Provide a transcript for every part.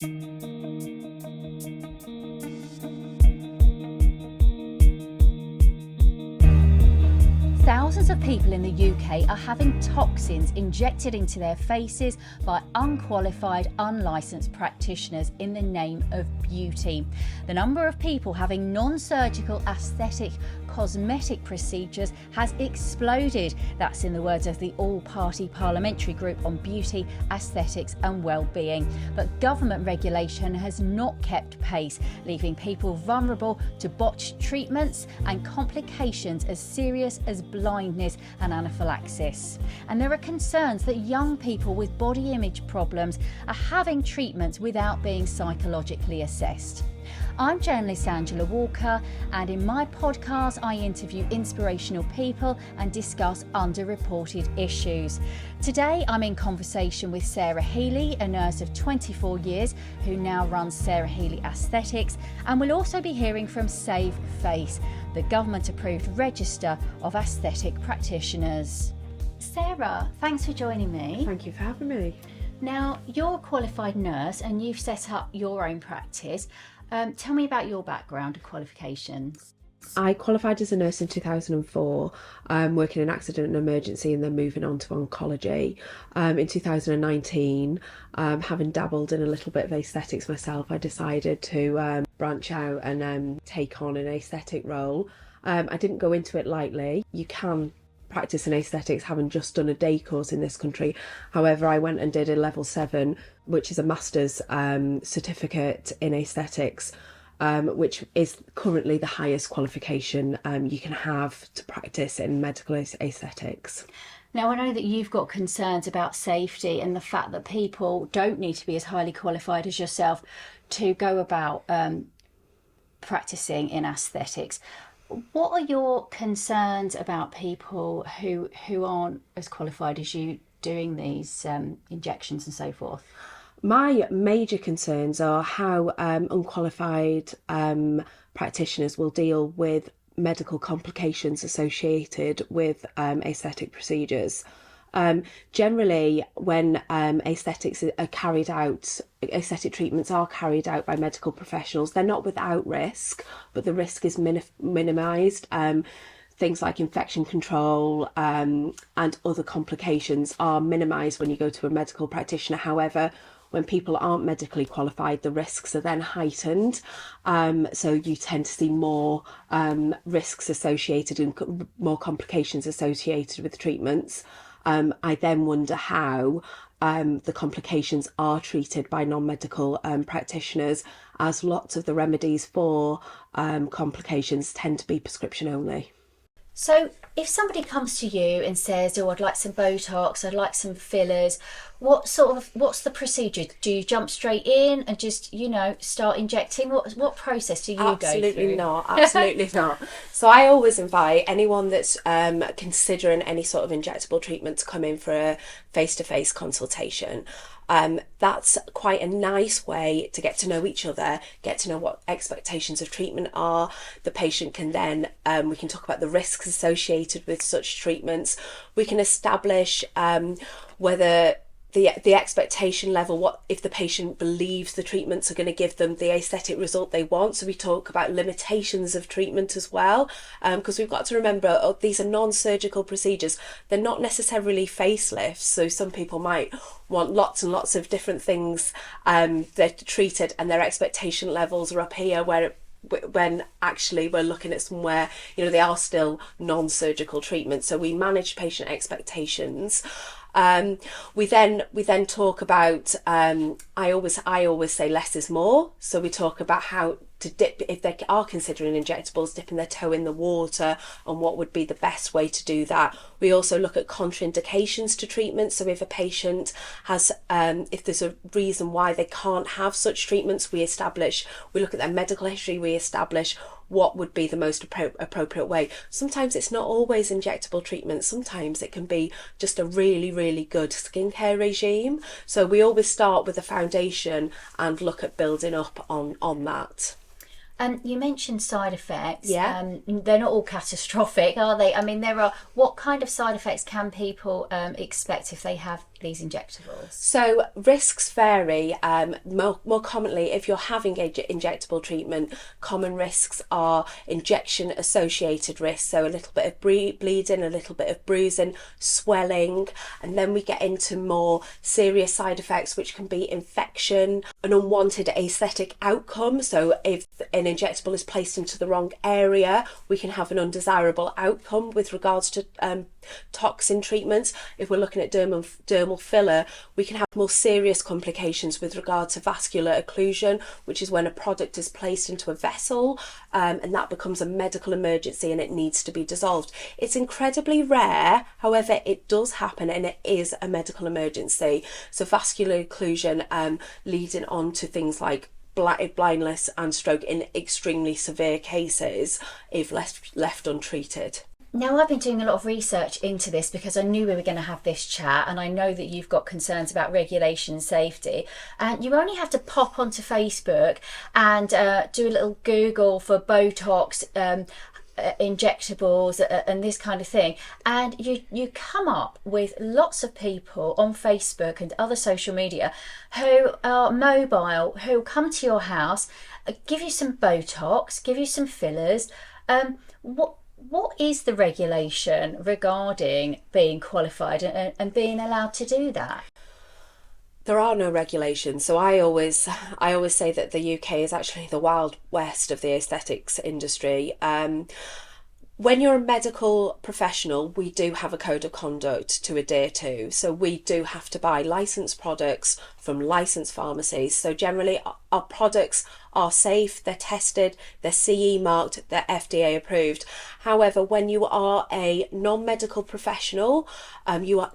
Thousands of people in the UK are having toxins injected into their faces by unqualified, unlicensed practitioners in the name of beauty. The number of people having non-surgical aesthetic cosmetic procedures has exploded. That's in the words of the all-party parliamentary group on beauty, aesthetics and well-being. But government regulation has not kept pace, leaving people vulnerable to botched treatments and complications as serious as blindness and anaphylaxis. And there are concerns that young people with body image problems are having treatments without being psychologically assessed. I'm journalist Angela Walker, and in my podcast I interview inspirational people and discuss underreported issues. Today I'm in conversation with Sarah Healy, a nurse of 24 years who now runs Sarah Healy Aesthetics, and we'll also be hearing from Save Face, the government-approved register of aesthetic practitioners. Sarah, thanks for joining me. Thank you for having me. Now, you're a qualified nurse and you've set up your own practice. Tell me about your background and qualifications. I qualified as a nurse in 2004, working in accident and emergency and then moving on to oncology. In 2019, having dabbled in a little bit of aesthetics myself, I decided to branch out and take on an aesthetic role. I didn't go into it lightly. You can practice in aesthetics having just done a day course in this country. However, I went and did a level 7, which is a master's certificate in aesthetics, which is currently the highest qualification you can have to practice in medical aesthetics. Now, I know that you've got concerns about safety and the fact that people don't need to be as highly qualified as yourself to go about practicing in aesthetics. What are your concerns about people who aren't as qualified as you doing these injections and so forth? My major concerns are how unqualified practitioners will deal with medical complications associated with aesthetic procedures. Generally, when aesthetics are carried out, aesthetic treatments are carried out by medical professionals, they're not without risk, but the risk is minimised. Things like infection control and other complications are minimised when you go to a medical practitioner. However, when people aren't medically qualified, the risks are then heightened. So you tend to see more risks associated and more complications associated with treatments. I then wonder how the complications are treated by non-medical practitioners, as lots of the remedies for complications tend to be prescription only. So if somebody comes to you and says, oh, I'd like some Botox, I'd like some fillers, what's the procedure? Do you jump straight in and just, start injecting? What process do you go through? Absolutely not. So I always invite anyone that's considering any sort of injectable treatment to come in for a face-to-face consultation. That's quite a nice way to get to know each other, get to know what expectations of treatment are. The patient can then, we can talk about the risks associated with such treatments. We can establish whether the expectation level, what if the patient believes the treatments are going to give them the aesthetic result they want. So we talk about limitations of treatment as well, because we've got to remember these are non-surgical procedures. They're not necessarily facelifts, so some people might want lots and lots of different things they're treated, and their expectation levels are up here, when actually we're looking at somewhere, they are still non-surgical treatments. So we manage patient expectations. We then talk about, I always say less is more. So we talk about how to dip, if they are considering injectables, dipping their toe in the water and what would be the best way to do that. We also look at contraindications to treatment. So if a patient has, if there's a reason why they can't have such treatments, we look at their medical history, we establish what would be the most appropriate way. Sometimes it's not always injectable treatment. Sometimes it can be just a really, really good skincare regime. So we always start with a foundation and look at building up on that. You mentioned side effects. Yeah. They're not all catastrophic, are they? I mean, there are. What kind of side effects can people expect if they have these injectables? So risks vary. More commonly, if you're having injectable treatment, common risks are injection associated risks. So a little bit of bleeding, a little bit of bruising, swelling, and then we get into more serious side effects, which can be infection, an unwanted aesthetic outcome. So if an injectable is placed into the wrong area, we can have an undesirable outcome with regards to toxin treatments. If we're looking at dermal filler, we can have more serious complications with regard to vascular occlusion, which is when a product is placed into a vessel and that becomes a medical emergency and it needs to be dissolved. It's incredibly rare, however it does happen, and it is a medical emergency. So vascular occlusion leading on to things like blindness and stroke in extremely severe cases if left untreated. Now, I've been doing a lot of research into this because I knew we were going to have this chat, and I know that you've got concerns about regulation and safety. And you only have to pop onto Facebook and do a little Google for Botox, injectables, and this kind of thing, and you come up with lots of people on Facebook and other social media who are mobile, who come to your house, give you some Botox, give you some fillers. What is the regulation regarding being qualified and being allowed to do that? There are no regulations. So I always say that the UK is actually the Wild West of the aesthetics industry. When you're a medical professional, we do have a code of conduct to adhere to. So we do have to buy licensed products from licensed pharmacies. So generally our products are safe, they're tested, they're CE marked, they're FDA approved. However, when you are a non-medical professional,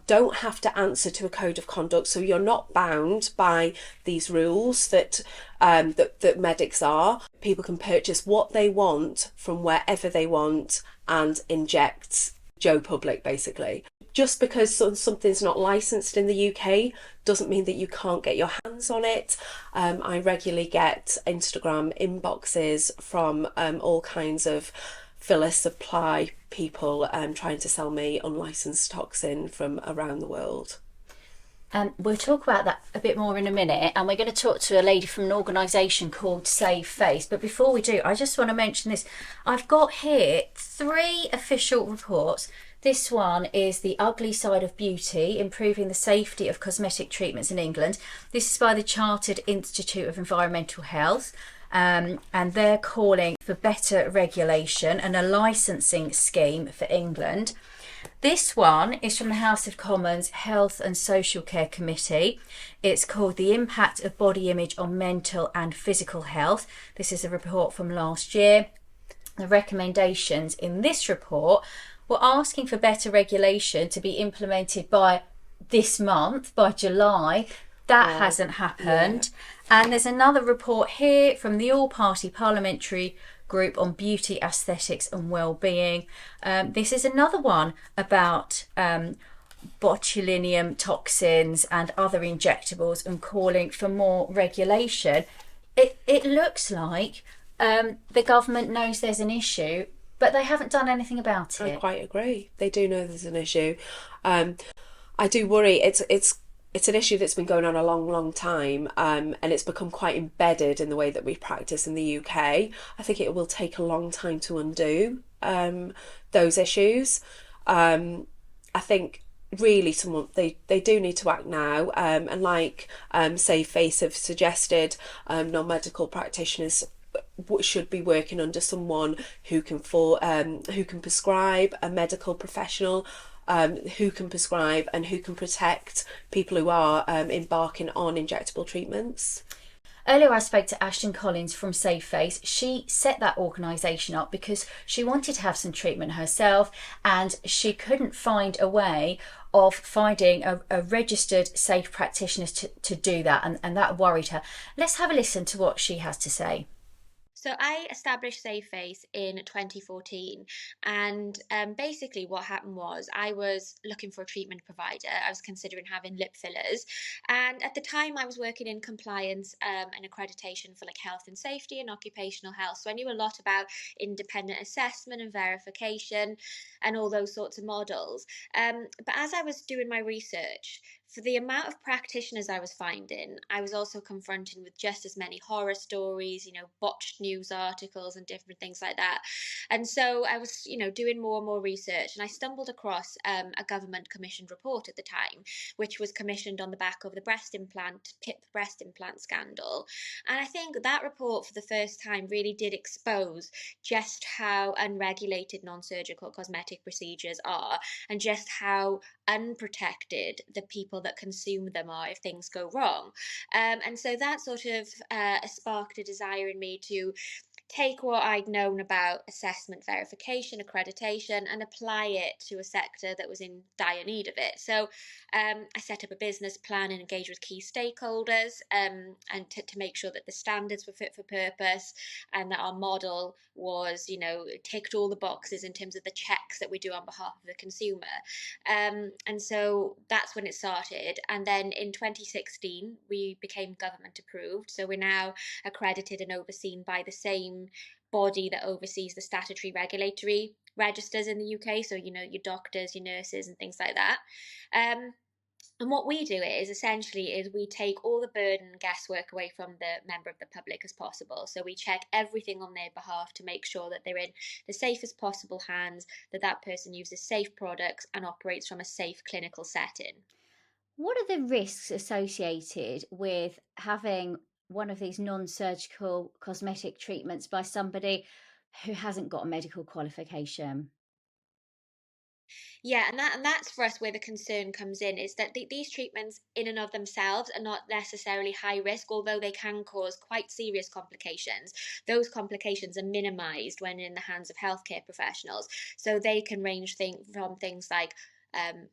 don't have to answer to a code of conduct. So you're not bound by these rules that medics are. People can purchase what they want from wherever they want and inject Joe Public, basically. Just because something's not licensed in the UK doesn't mean that you can't get your hands on it. I regularly get Instagram inboxes from all kinds of filler supply people trying to sell me unlicensed toxin from around the world. We'll talk about that a bit more in a minute, and we're going to talk to a lady from an organisation called Save Face. But before we do, I just want to mention this. I've got here 3 official reports. This one is The Ugly Side of Beauty, Improving the Safety of Cosmetic Treatments in England. This is by the Chartered Institute of Environmental Health. And they're calling for better regulation and a licensing scheme for England. This one is from the House of Commons Health and Social Care Committee. It's called The Impact of Body Image on Mental and Physical Health. This is a report from last year. The recommendations in this report were asking for better regulation to be implemented by this month, by July. That hasn't happened. Yeah. And there's another report here from the All-Party Parliamentary Group on Beauty, Aesthetics and Wellbeing. This is another one about botulinum toxins and other injectables and calling for more regulation. It looks like the government knows there's an issue, but they haven't done anything about it. I quite agree. They do know there's an issue. I do worry. It's an issue that's been going on a long time, and it's become quite embedded in the way that we practice in the UK. I think it will take a long time to undo those issues. I think really they do need to act now, and like Save Face have suggested, non-medical practitioners should be working under someone who can prescribe, a medical professional who can prescribe and who can protect people who are embarking on injectable treatments. Earlier I spoke to Ashton Collins from Save Face. She set that organisation up because she wanted to have some treatment herself and she couldn't find a way of finding a registered safe practitioner to do that, and that worried her. Let's have a listen to what she has to say. So I established Save Face in 2014, and basically what happened was I was looking for a treatment provider. I was considering having lip fillers, and at the time I was working in compliance and accreditation for like health and safety and occupational health. So I knew a lot about independent assessment and verification and all those sorts of models. But as I was doing my research, for the amount of practitioners I was finding, I was also confronted with just as many horror stories, botched news articles and different things like that. And so I was, doing more and more research, and I stumbled across a government commissioned report at the time, which was commissioned on the back of the PIP breast implant scandal. And I think that report, for the first time, really did expose just how unregulated non-surgical cosmetic procedures are, and just how unprotected the people that consume them are if things go wrong. And so that sort of sparked a desire in me to take what I'd known about assessment, verification, accreditation, and apply it to a sector that was in dire need of it. So I set up a business plan and engaged with key stakeholders, and to make sure that the standards were fit for purpose and that our model was, ticked all the boxes in terms of the checks that we do on behalf of the consumer. And so that's when it started. And then in 2016, we became government approved. So we're now accredited and overseen by the same body that oversees the statutory regulatory registers in the UK. So, your doctors, your nurses, and things like that. And what we do is we take all the burden and guesswork away from the member of the public as possible. So we check everything on their behalf to make sure that they're in the safest possible hands, that that person uses safe products and operates from a safe clinical setting. What are the risks associated with having one of these non-surgical cosmetic treatments by somebody who hasn't got a medical qualification? Yeah, and that's for us where the concern comes in, is that these treatments in and of themselves are not necessarily high risk, although they can cause quite serious complications. Those complications are minimized when in the hands of healthcare professionals. So they can range from things like um,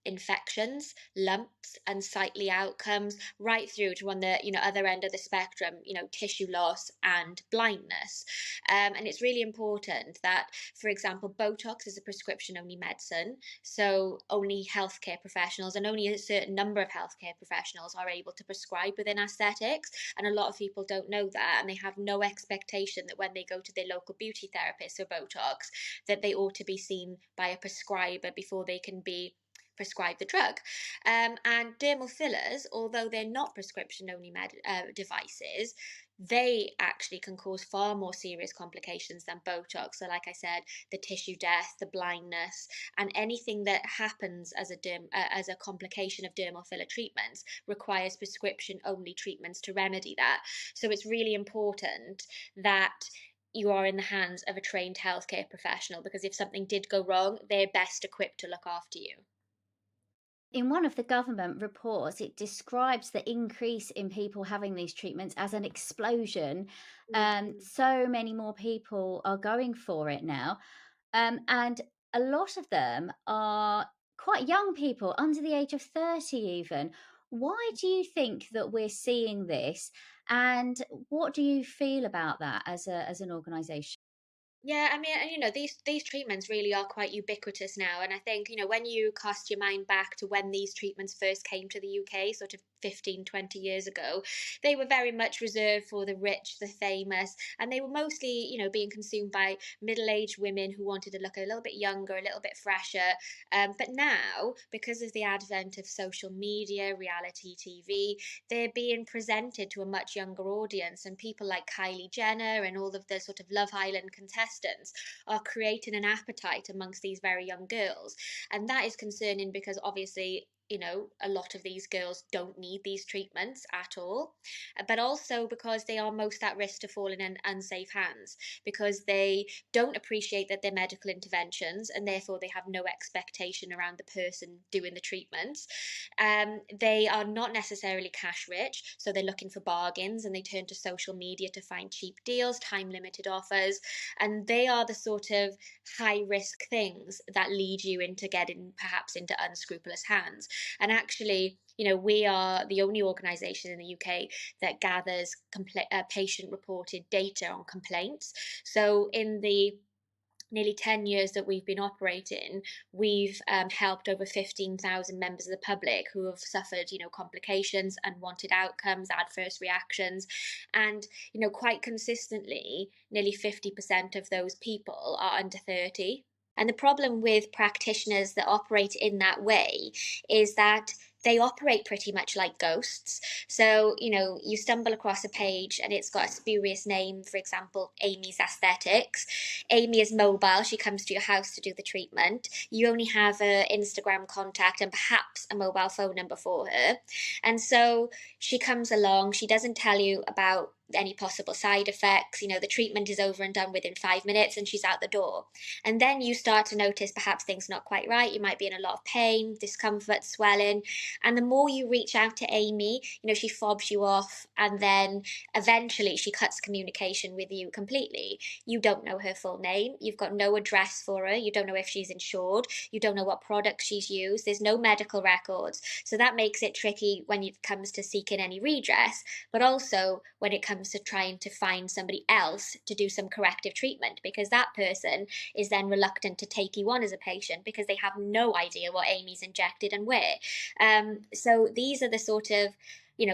infections, lumps, unsightly outcomes, right through to on the other end of the spectrum, tissue loss and blindness. And it's really important that, for example, Botox is a prescription-only medicine, so only healthcare professionals and only a certain number of healthcare professionals are able to prescribe within aesthetics. And a lot of people don't know that, and they have no expectation that when they go to their local beauty therapist for Botox, that they ought to be seen by a prescriber before they can be prescribe the drug. And dermal fillers, although they're not prescription only devices, they actually can cause far more serious complications than Botox. So, like I said, the tissue death, the blindness, and anything that happens as a complication of dermal filler treatments requires prescription only treatments to remedy that. So, it's really important that you are in the hands of a trained healthcare professional, because if something did go wrong, they're best equipped to look after you. In one of the government reports, it describes the increase in people having these treatments as an explosion. Mhm. So many more people are going for it now. And a lot of them are quite young people, under the age of 30 even. Why do you think that we're seeing this? And what do you feel about that as an organisation? Yeah, I mean, and these treatments really are quite ubiquitous now. And I think, when you cast your mind back to when these treatments first came to the UK, sort of 15, 20 years ago, they were very much reserved for the rich, the famous, and they were mostly, being consumed by middle-aged women who wanted to look a little bit younger, a little bit fresher. But now, because of the advent of social media, reality TV, they're being presented to a much younger audience, and people like Kylie Jenner and all of the sort of Love Island contestants are creating an appetite amongst these very young girls. And that is concerning, because obviously, a lot of these girls don't need these treatments at all, but also because they are most at risk to fall in unsafe hands, because they don't appreciate that they're medical interventions, and therefore they have no expectation around the person doing the treatments. They are not necessarily cash rich, so they're looking for bargains, and they turn to social media to find cheap deals, time limited offers, and they are the sort of high risk things that lead you into getting perhaps into unscrupulous hands. And actually, we are the only organisation in the UK that gathers patient-reported data on complaints. So in the nearly 10 years that we've been operating, we've helped over 15,000 members of the public who have suffered, complications, unwanted outcomes, adverse reactions. And, quite consistently, nearly 50% of those people are under 30. And the problem with practitioners that operate in that way is that they operate pretty much like ghosts. So, you stumble across a page and it's got a spurious name, for example, Amy's Aesthetics. Amy is mobile. She comes to your house to do the treatment. You only have her Instagram contact and perhaps a mobile phone number for her. And so she comes along. She doesn't tell you about any possible side effects. The treatment is over and done within 5 minutes and she's out the door. And then you start to notice perhaps things not quite right. You might be in a lot of pain, discomfort, swelling. And the more you reach out to Amy, she fobs you off, and then eventually she cuts communication with you completely. You don't know her full name. You've got no address for her. You don't know if she's insured. You don't know what products she's used. There's no medical records. So that makes it tricky when it comes to seeking any redress, but also when it comes to trying to find somebody else to do some corrective treatment, because that person is then reluctant to take you on as a patient because they have no idea what Amy's injected and where. So these are the sort of,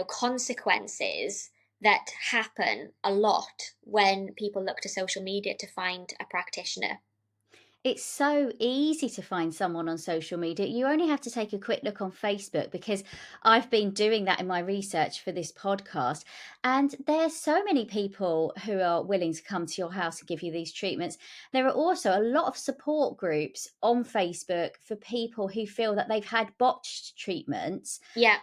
consequences that happen a lot when people look to social media to find a practitioner. It's so easy to find someone on social media. You only have to take a quick look on Facebook, because I've been doing that in my research for this podcast. And there's so many people who are willing to come to your house and give you these treatments. There are also a lot of support groups on Facebook for people who feel that they've had botched treatments. Yeah.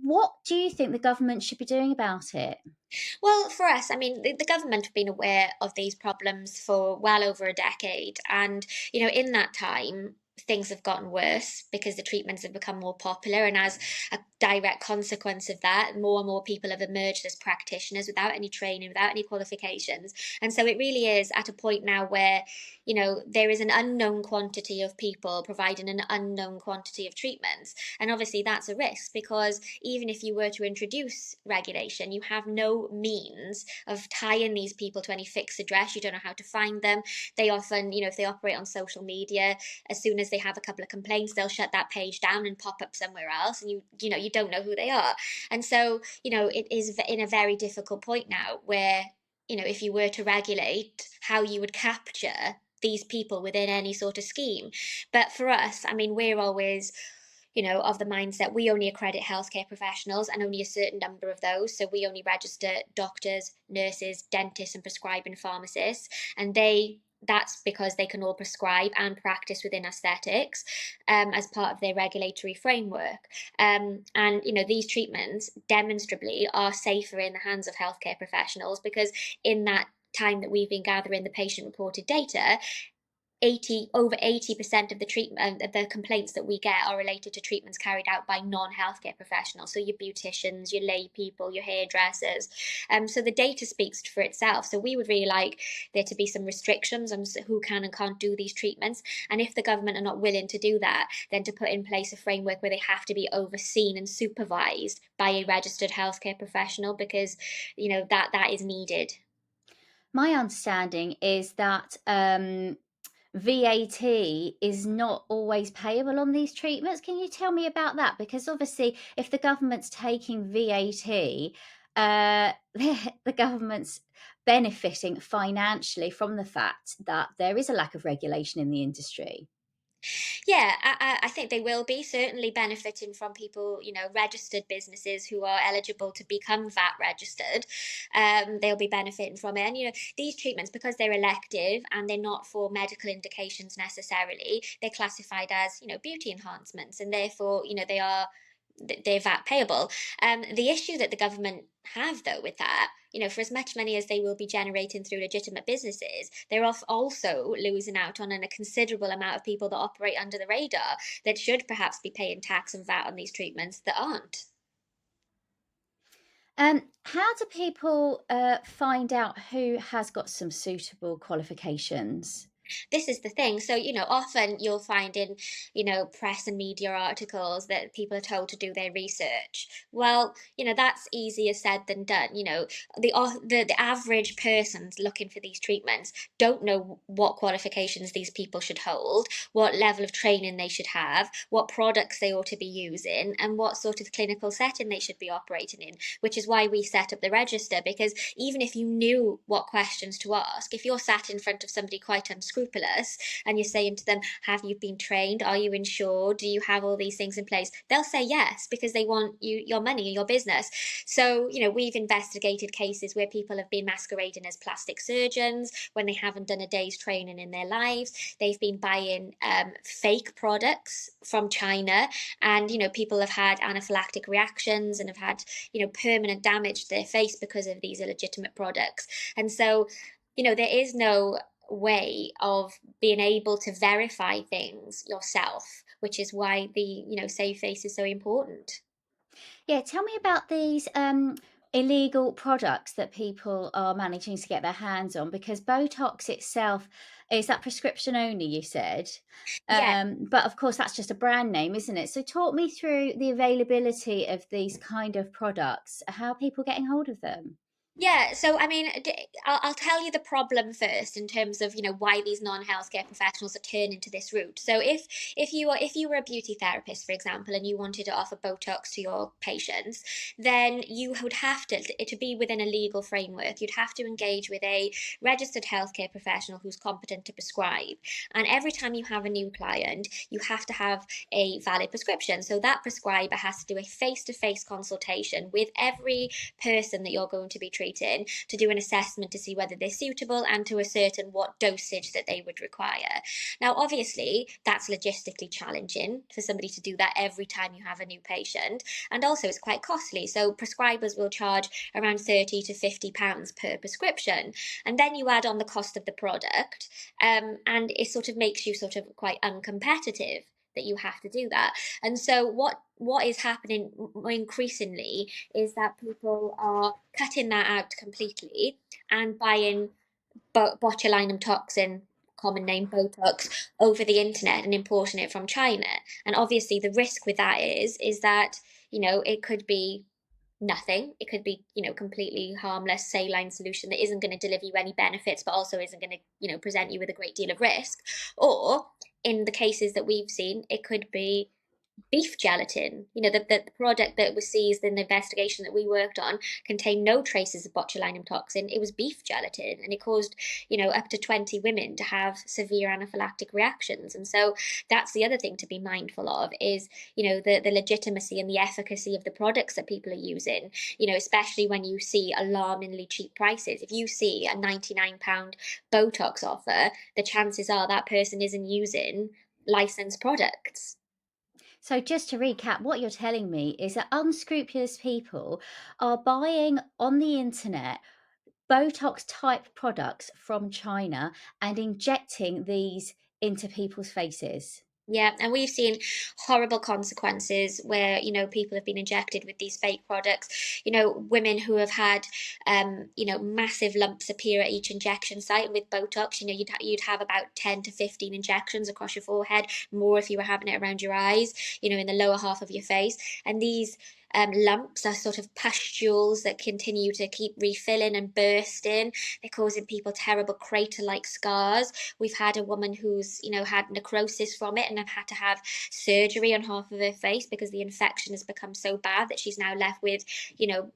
What do you think the government should be doing about it? Well, for us, I mean, the government have been aware of these problems for well over a decade. And, in that time, things have gotten worse because the treatments have become more popular. And as a direct consequence of that, more and more people have emerged as practitioners without any training, without any qualifications. And so it really is at a point now where, there is an unknown quantity of people providing an unknown quantity of treatments. And obviously that's a risk, because even if you were to introduce regulation, you have no means of tying these people to any fixed address. You don't know how to find them. They often, if they operate on social media, as soon as they have a couple of complaints, they'll shut that page down and pop up somewhere else, and you don't know who they are. And so, it is in a very difficult point now where, if you were to regulate, how you would capture these people within any sort of scheme. But for us, I mean, we're always, of the mindset we only accredit healthcare professionals, and only a certain number of those. So we only register doctors, nurses, dentists, and prescribing pharmacists. And that's because they can all prescribe and practice within aesthetics as part of their regulatory framework. And, these treatments demonstrably are safer in the hands of healthcare professionals, because in that time that we've been gathering the patient-reported data, over 80% of the treatment of the complaints that we get are related to treatments carried out by non-healthcare professionals. So your beauticians, your lay people, your hairdressers. So the data speaks for itself. So we would really like there to be some restrictions on who can and can't do these treatments. And if the government are not willing to do that, then to put in place a framework where they have to be overseen and supervised by a registered healthcare professional, because, that is needed. My understanding is that VAT is not always payable on these treatments. Can you tell me about that? Because obviously, if the government's taking VAT, the government's benefiting financially from the fact that there is a lack of regulation in the industry. Yeah, I think they will be certainly benefiting from people, registered businesses who are eligible to become VAT registered. They'll be benefiting from it. And, these treatments, because they're elective and they're not for medical indications necessarily, they're classified as, beauty enhancements. And therefore, they're VAT payable. The issue that the government have, though, with that, for as much money as they will be generating through legitimate businesses, they're also losing out on a considerable amount of people that operate under the radar that should perhaps be paying tax and VAT on these treatments that aren't. How do people find out who has got some suitable qualifications? This is the thing. So, often you'll find in, press and media articles that people are told to do their research. Well, that's easier said than done. The average person's looking for these treatments don't know what qualifications these people should hold, what level of training they should have, what products they ought to be using, and what sort of clinical setting they should be operating in, which is why we set up the register. Because even if you knew what questions to ask, if you're sat in front of somebody quite unscrupulous and you're saying to them, have you been trained? Are you insured? Do you have all these things in place? They'll say yes, because they want your money, your business. So, we've investigated cases where people have been masquerading as plastic surgeons when they haven't done a day's training in their lives. They've been buying fake products from China, and people have had anaphylactic reactions and have had permanent damage to their face because of these illegitimate products. And so, there is no way of being able to verify things yourself, which is why the safe face is so important. Yeah, tell me about these illegal products that people are managing to get their hands on, because Botox itself is that prescription only, you said. Yeah. But of course, that's just a brand name, isn't it? So talk me through the availability of these kind of products, how are people getting hold of them? Yeah, so I mean, I'll tell you the problem first in terms of why these non-healthcare professionals are turning to this route. So if you were a beauty therapist, for example, and you wanted to offer Botox to your patients, then you would have to be within a legal framework. You'd have to engage with a registered healthcare professional who's competent to prescribe. And every time you have a new client, you have to have a valid prescription. So that prescriber has to do a face-to-face consultation with every person that you're going to be treating to do an assessment to see whether they're suitable and to ascertain what dosage that they would require. Now, obviously, that's logistically challenging for somebody to do that every time you have a new patient, and also it's quite costly. So prescribers will charge around £30 to £50 per prescription, and then you add on the cost of the product, and it sort of makes you sort of quite uncompetitive that you have to do that. And so what is happening increasingly is that people are cutting that out completely and buying botulinum toxin, common name Botox, over the internet and importing it from China. And obviously the risk with that is that it could be nothing. It could be, completely harmless saline solution that isn't going to deliver you any benefits, but also isn't going to, present you with a great deal of risk. Or in the cases that we've seen, it could be beef gelatin. The product that was seized in the investigation that we worked on contained no traces of botulinum toxin. It was beef gelatin, and it caused, up to 20 women to have severe anaphylactic reactions. And so that's the other thing to be mindful of is, the legitimacy and the efficacy of the products that people are using, especially when you see alarmingly cheap prices. If you see a £99 Botox offer, the chances are that person isn't using licensed products. So, just to recap, what you're telling me is that unscrupulous people are buying on the internet Botox type products from China and injecting these into people's faces. Yeah, and we've seen horrible consequences where, people have been injected with these fake products. Women who have had, massive lumps appear at each injection site. And with Botox, you'd have about 10 to 15 injections across your forehead, more if you were having it around your eyes, in the lower half of your face. And these lumps are sort of pustules that continue to keep refilling and bursting. They're causing people terrible crater-like scars. We've had a woman who's, had necrosis from it and have had to have surgery on half of her face because the infection has become so bad that she's now left with,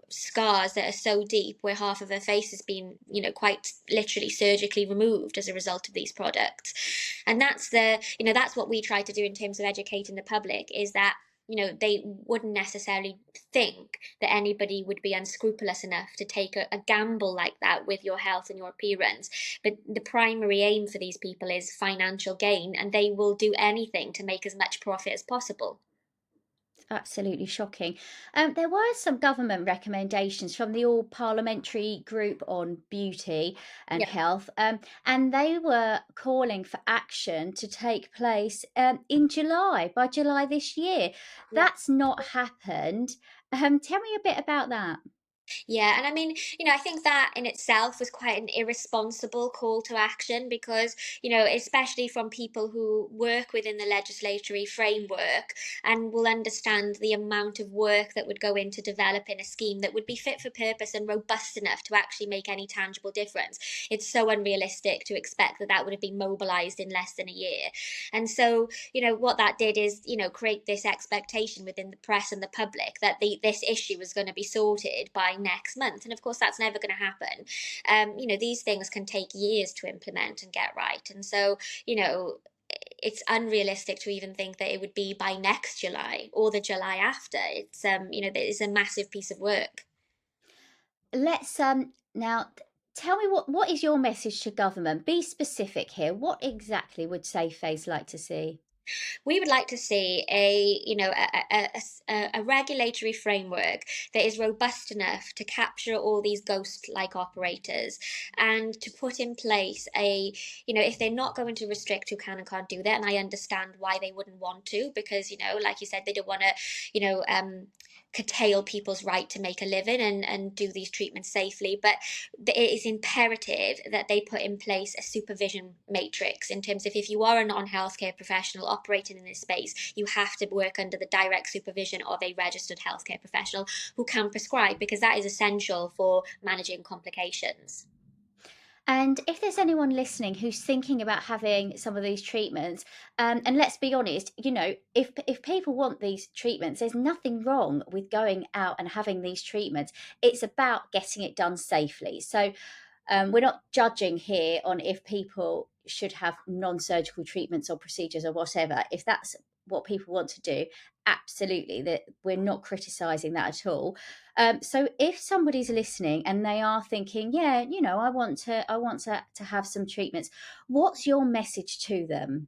scars that are so deep where half of her face has been, quite literally surgically removed as a result of these products. And that's what we try to do in terms of educating the public, is that they wouldn't necessarily think that anybody would be unscrupulous enough to take a gamble like that with your health and your appearance. But the primary aim for these people is financial gain, and they will do anything to make as much profit as possible. Absolutely shocking. There were some government recommendations from the All Parliamentary Group on Beauty and Yeah. Health, and they were calling for action to take place in July, by July this year. Yeah. That's not happened. Tell me a bit about that. Yeah, and I mean, I think that in itself was quite an irresponsible call to action because, especially from people who work within the legislatory framework and will understand the amount of work that would go into developing a scheme that would be fit for purpose and robust enough to actually make any tangible difference. It's so unrealistic to expect that that would have been mobilized in less than a year. And so, what that did is, create this expectation within the press and the public that this issue was going to be sorted by next month. And of course, that's never going to happen. These things can take years to implement and get right. And so, it's unrealistic to even think that it would be by next July or the July after. It's a massive piece of work. Let's now tell me what is your message to government? Be specific here. What exactly would Safe Face like to see? We would like to see a regulatory framework that is robust enough to capture all these ghost-like operators and to put in place if they're not going to restrict who can and can't do that, and I understand why they wouldn't want to, because, like you said, they don't want to, curtail people's right to make a living and do these treatments safely. But it is imperative that they put in place a supervision matrix in terms of, if you are a non-healthcare professional operating in this space, you have to work under the direct supervision of a registered healthcare professional who can prescribe, because that is essential for managing complications. And if there's anyone listening who's thinking about having some of these treatments, and let's be honest, if people want these treatments, there's nothing wrong with going out and having these treatments. It's about getting it done safely. So we're not judging here on if people should have non-surgical treatments or procedures or whatever. If that's what people want to do, absolutely, that we're not criticizing that at all. So if somebody's listening and they are thinking, yeah, I want to have some treatments, what's your message to them?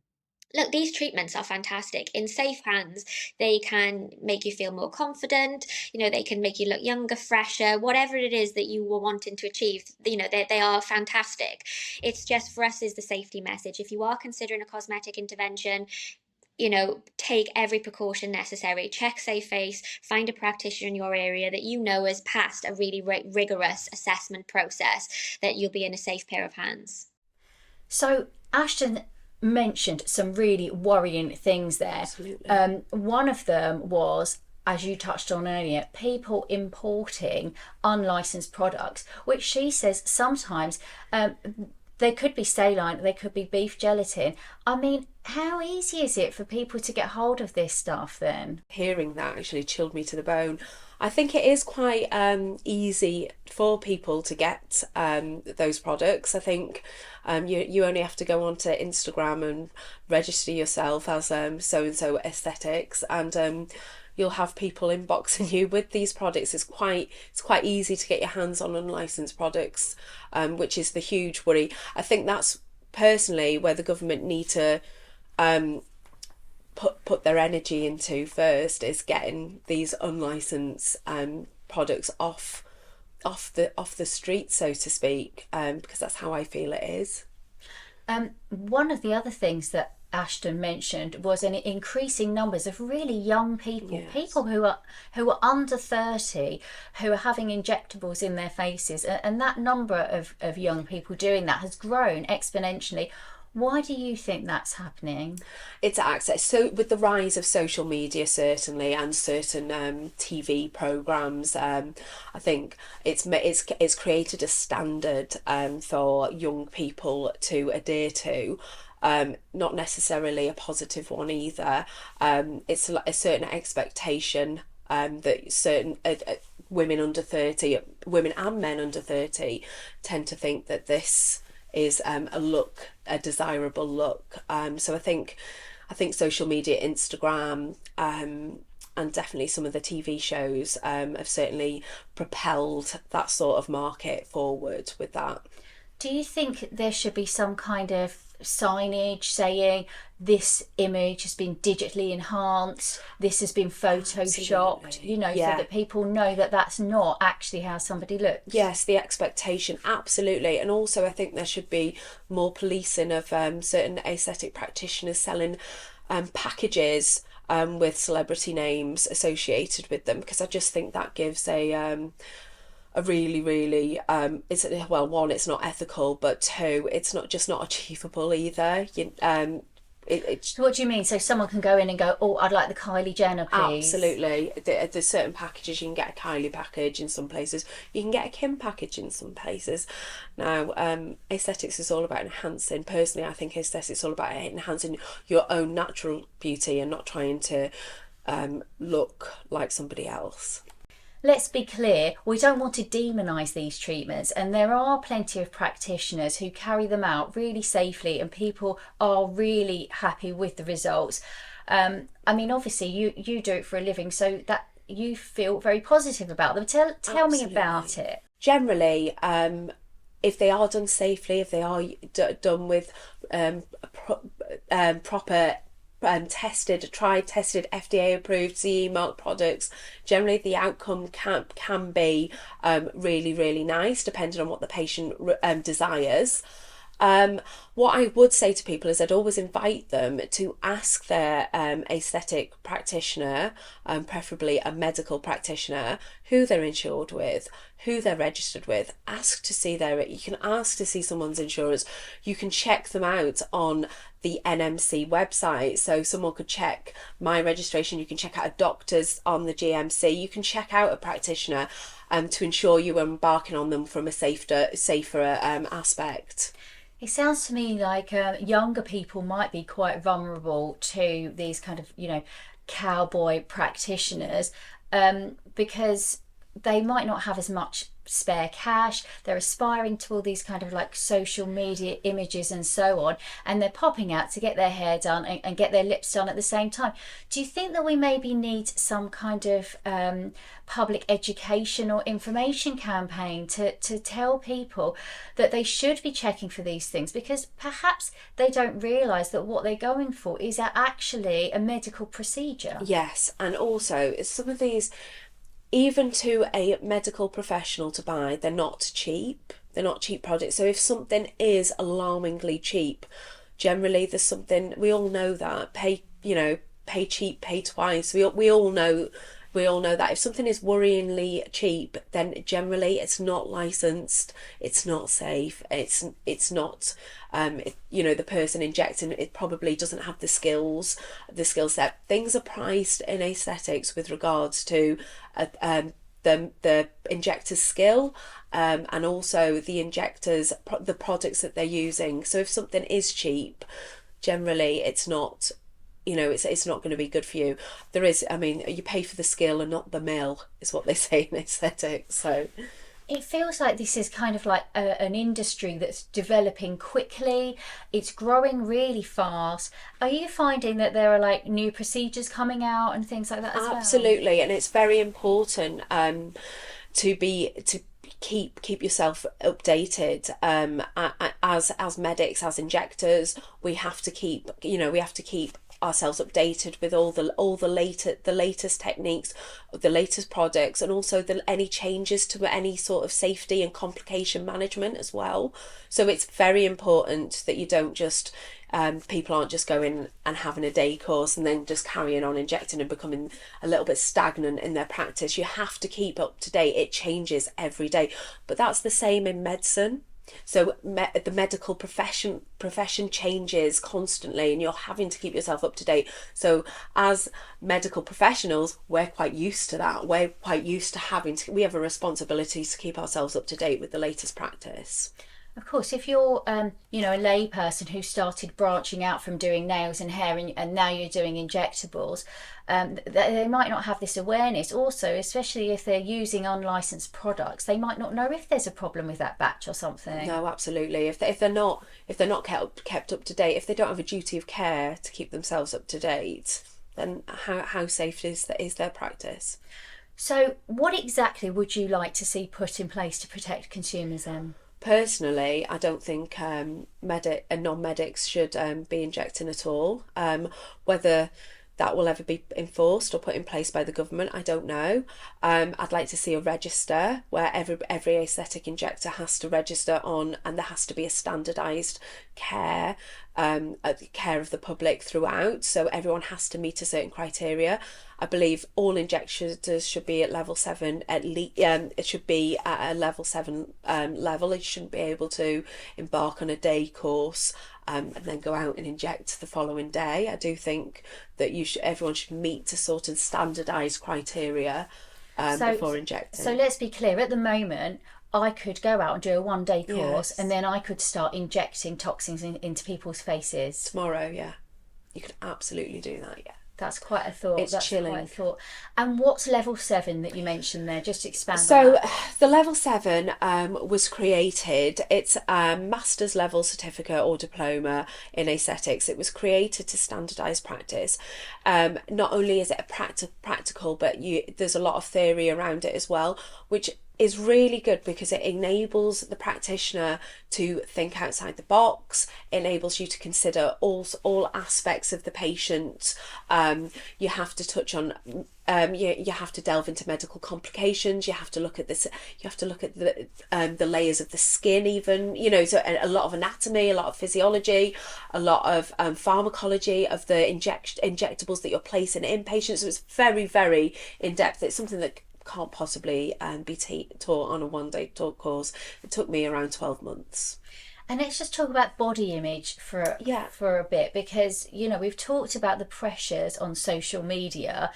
Look, these treatments are fantastic. In safe hands, they can make you feel more confident. They can make you look younger, fresher, whatever it is that you were wanting to achieve. They are fantastic. It's just, for us, is the safety message. If you are considering a cosmetic intervention, take every precaution necessary. Check Safe Face, find a practitioner in your area that has passed a really rigorous assessment process, that you'll be in a safe pair of hands. So Ashton mentioned some really worrying things there. Absolutely. One of them was, as you touched on earlier, people importing unlicensed products, which she says sometimes they could be saline, they could be beef gelatin. I mean, how easy is it for people to get hold of this stuff then? Hearing that actually chilled me to the bone. I think it is quite easy for people to get those products. I think you only have to go onto Instagram and register yourself as so-and-so aesthetics, and you'll have people inboxing you with these products. It's quite easy to get your hands on unlicensed products, which is the huge worry. I think that's personally where the government need to put their energy into first, is getting these unlicensed products off the street, so to speak, because that's how I feel it is. One of the other things that Ashton mentioned was an increasing numbers of really young people, Yes. people who are under 30, who are having injectables in their faces, and that number of young people doing that has grown exponentially. Why do you think that's happening? It's access. So with the rise of social media, certainly, and certain TV programs, I think it's created a standard for young people to adhere to. Not necessarily a positive one either. It's a certain expectation that certain women under 30, women and men under 30, tend to think that this is a desirable look. So I think social media, Instagram, and definitely some of the TV shows have certainly propelled that sort of market forward with that. Do you think there should be some kind of signage saying this image has been digitally enhanced, this has been photoshopped, Absolutely. so that people know that that's not actually how somebody looks? Yes, the expectation, absolutely. And also I think there should be more policing of certain aesthetic practitioners selling packages with celebrity names associated with them, because I just think that gives a are really, really, it's, well, one, it's not ethical, but two, it's not achievable either. So what do you mean? So someone can go in and go, oh, I'd like the Kylie Jenner, please. Absolutely. There's certain packages. You can get a Kylie package in some places. You can get a Kim package in some places. Now, aesthetics is all about enhancing. Personally, I think aesthetics is all about enhancing your own natural beauty and not trying to look like somebody else. Let's be clear, we don't want to demonise these treatments, and there are plenty of practitioners who carry them out really safely and people are really happy with the results. I mean, obviously you do it for a living, so that you feel very positive about them. Tell me about it. Generally, if they are done safely, if they are done with proper tested FDA approved CE mark products, generally the outcome can be really, really nice, depending on what the patient desires. What I would say to people is I'd always invite them to ask their aesthetic practitioner, preferably a medical practitioner, who they're insured with, who they're registered with. You can ask to see someone's insurance. You can check them out on the NMC website. So someone could check my registration. You can check out a doctor's on the GMC. You can check out a practitioner to ensure you are embarking on them from a safer aspect. It sounds to me like younger people might be quite vulnerable to these kind of, cowboy practitioners because they might not have as much spare cash. They're aspiring to all these kind of like social media images and so on, and they're popping out to get their hair done and get their lips done at the same time. Do you think that we maybe need some kind of public education or information campaign to tell people that they should be checking for these things, because perhaps they don't realise that what they're going for is actually a medical procedure? Yes, and also some of these, even to a medical professional to buy, they're not cheap. They're not cheap products. So if something is alarmingly cheap, generally there's something, we all know that. Pay cheap, pay twice. We all know that if something is worryingly cheap, then generally it's not licensed, it's not safe, it's not the person injecting it probably doesn't have the skill set. Things are priced in aesthetics with regards to the injector's skill and also the injectors, the products that they're using. So if something is cheap, generally it's not, it's not going to be good for you. You pay for the skill and not the mill, is what they say in aesthetics. So it feels like this is kind of like an industry that's developing quickly. It's growing really fast. Are you finding that there are like new procedures coming out and things like that as well? Absolutely, and it's very important to keep yourself updated. As medics, as injectors, we have to keep ourselves updated with all the latest techniques, the latest products, and also any changes to any sort of safety and complication management as well. So it's very important that you don't just people aren't just going and having a day course and then just carrying on injecting and becoming a little bit stagnant in their practice. You have to keep up to date. It changes every day, but that's the same in medicine. So the medical profession changes constantly, and you're having to keep yourself up to date. So as medical professionals, we're quite used to that. We're quite used to we have a responsibility to keep ourselves up to date with the latest practice. Of course, if you're, a lay person who started branching out from doing nails and hair and now you're doing injectables, they might not have this awareness. Also, especially if they're using unlicensed products, they might not know if there's a problem with that batch or something. No, absolutely. If they're not kept up to date, if they don't have a duty of care to keep themselves up to date, then how safe is their practice? So, what exactly would you like to see put in place to protect consumers then? Personally, I don't think non-medics should be injecting at all. Whether that will ever be enforced or put in place by the government, I don't know. I'd like to see a register where every aesthetic injector has to register on, and there has to be a standardised care of the public throughout. So everyone has to meet a certain criteria. I believe all injectors should be at level 7 at least. It should be at a level 7 level. You shouldn't be able to embark on a day course and then go out and inject the following day. I do think that everyone should meet to sort of standardised criteria before injecting. So let's be clear, at the moment I could go out and do a 1-day course, Yes. and then I could start injecting toxins into people's faces. Tomorrow, yeah. You could absolutely do that, yeah. That's quite a thought. It's chilling. Quite a thought. And what's level 7 that you mentioned there? Just expand on So that. the level 7 was created. It's a master's level certificate or diploma in aesthetics. It was created to standardise practice. Not only is it a practical, but there's a lot of theory around it as well, which is really good because it enables the practitioner to think outside the box, enables you to consider all aspects of the patient. You have to touch on you have to delve into medical complications. You have to look at this. You have to look at the layers of the skin, even, you know. So a lot of anatomy, a lot of physiology, a lot of pharmacology of the injectables that you're placing in patients. So it's very, very in depth. It's something that can't possibly be taught on a 1-day course. It took me around 12 months. And let's just talk about body image for a bit, because, you know, we've talked about the pressures on social media.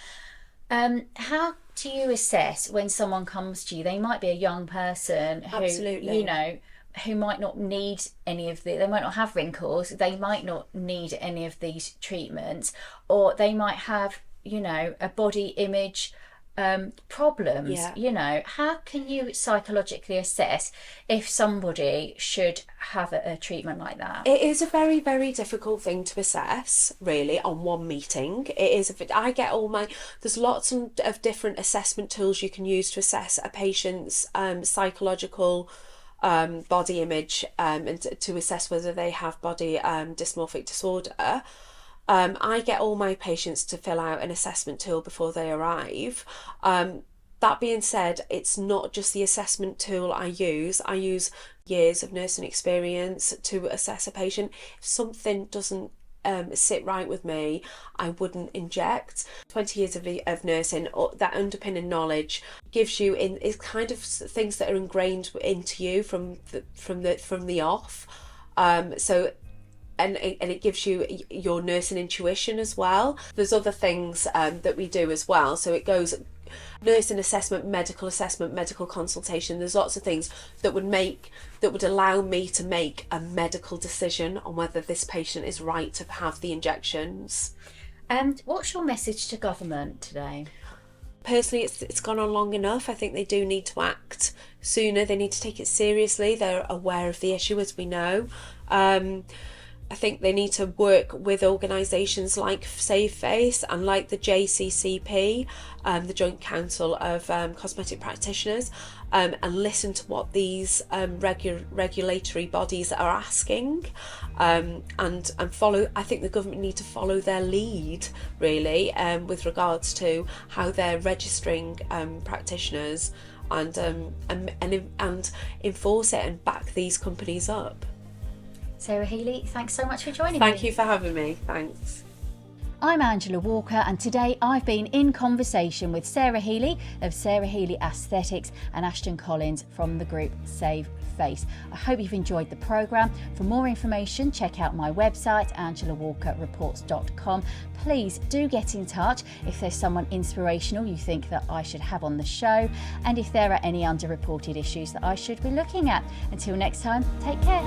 How do you assess when someone comes to you? They might be a young person who, Absolutely. you know, who might not need any of they might not have wrinkles, they might not need any of these treatments, or they might have, you know, a body image problems. Yeah. You know, how can you psychologically assess if somebody should have a treatment like that? It is a very, very difficult thing to assess, really, on one meeting. It is. There's lots of different assessment tools you can use to assess a patient's psychological body image, and to assess whether they have body dysmorphic disorder. I get all my patients to fill out an assessment tool before they arrive. That being said, it's not just the assessment tool I use. I use years of nursing experience to assess a patient. If something doesn't sit right with me, I wouldn't inject. 20 years of nursing, that underpinning knowledge gives you is kind of things that are ingrained into you from the off. And it gives you your nursing intuition as well. There's other things that we do as well. So it goes nursing assessment, medical consultation. There's lots of things that would allow me to make a medical decision on whether this patient is right to have the injections. And what's your message to government today? Personally, it's gone on long enough. I think they do need to act sooner. They need to take it seriously. They're aware of the issue, as we know. I think they need to work with organisations like Save Face and like the JCCP, the Joint Council of Cosmetic Practitioners, and listen to what these regulatory bodies are asking, and follow. I think the government need to follow their lead, really, with regards to how they're registering practitioners, and enforce it and back these companies up. Sarah Healy, thanks so much for joining me. Thank you for having me. Thanks. I'm Angela Walker, and today I've been in conversation with Sarah Healy of Sarah Healy Aesthetics and Ashton Collins from the group Save Face. I hope you've enjoyed the programme. For more information, check out my website, angelawalkerreports.com. Please do get in touch if there's someone inspirational you think that I should have on the show, and if there are any underreported issues that I should be looking at. Until next time, take care.